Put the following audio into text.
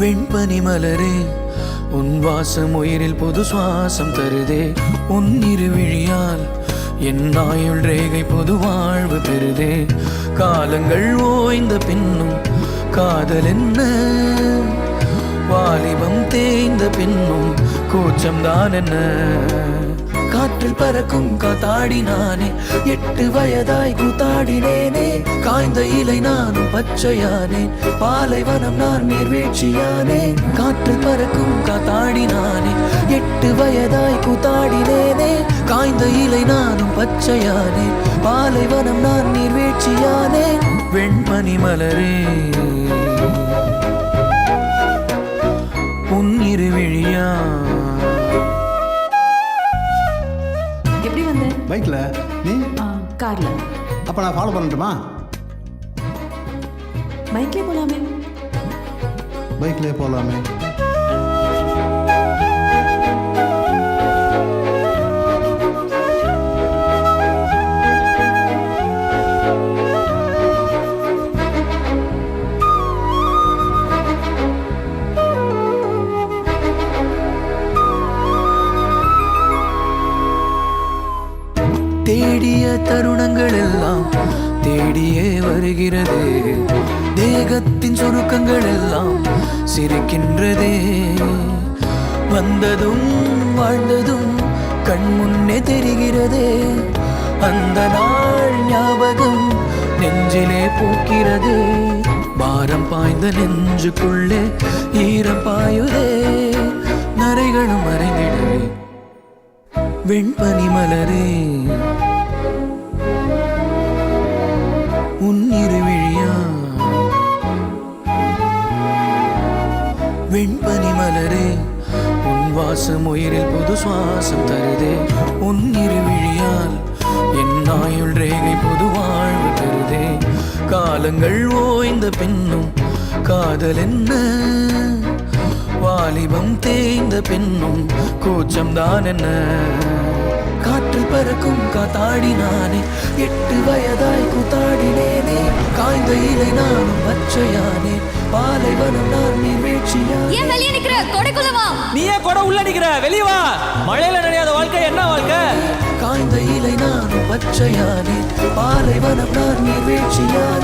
வெண்பனி மலரே உன் வாசம் உயிரில் புது சுவாசம் தருதே. உன் இருவிழியால் என் ஆயுள் ரேகை புது வாழ்வு பெறுதே. காலங்கள் ஓய்ந்த பின்னும் காதல் என்ன, வாலிபம் தேய்ந்த பின்னும் கூச்சம்தான் என்ன. காற்றில் பறக்கும் காத்தாடி நானே, 8 வயதாய் கூத்தாடினேனே. காய்ந்த இலை நானும் பச்சையானேன், பாலைவனம் நான் நீர்வீழ்ச்சியானேன். காற்றில் பறக்கும் காத்தாடி நானே, 8 வயதாய் கூத்தாடினேனே. காய்ந்த இலை நானும் பச்சையானேன், பாலைவனம் நான் நீர்வீழ்ச்சியானேன். வெண்பனி மலரே உன் இருவிழியா. எப்படி வந்த? பைக்ல. நீ? கார்ல. அப்ப நான் ஃபாலோ பண்ணட்டுமா? பைக்ல போலாமே. பைக்லயே போலாமே. தேடிய தருணங்கள் எல்லாம் தேடியே வருகிறதே. தேகத்தின் சுருக்கங்கள் எல்லாம் சிரிக்கின்றதே. வந்ததும் வாழ்ந்ததும் கண் முன்னே தெரிகிறதே. அந்த நாள் ஞாபகம் நெஞ்சிலே பூக்கிறதே. பாரம் பாய்ந்த நெஞ்சுக்குள்ளே ஈரம் பாயுதே. நரைகளும் மறைந்திடவே வெண்பனி மலரே உன் இருவிழியா. வெண்பனி மலரே உன் வாசம் உயிரில் புது சுவாசம் தருதே. உன் இருவிழியால் என் ஆயுள் ரேகை புது வாழ்வு தருதே. காலங்கள் ஓய்ந்த பின்னும் காதல் என்ன, வாலிபம் தேய்ந்த பின்னும் கூச்சம்தான் என்ன. காற்றில் பறக்கும் காத்தாடி நானே, 8 வயதாய் கூத்தாடினேனே. காய்ந்த இலை நானும் பச்சையானே, பாலைவனம் நான் நீர்வீழ்ச்சியானே. ஏன் வெளியே நிக்கிற? கொடைக்குள்ள வா. நீ ஏன் கொடை உள்ள நிக்கிற? வெளிய வா. மழையில நனையாத வாழ்க்கை என்ன வாழ்க்கை? காய்ந்த இலை நானும் பச்சையானே, பாலைவனம் நான் நீர்வீழ்ச்சியானே.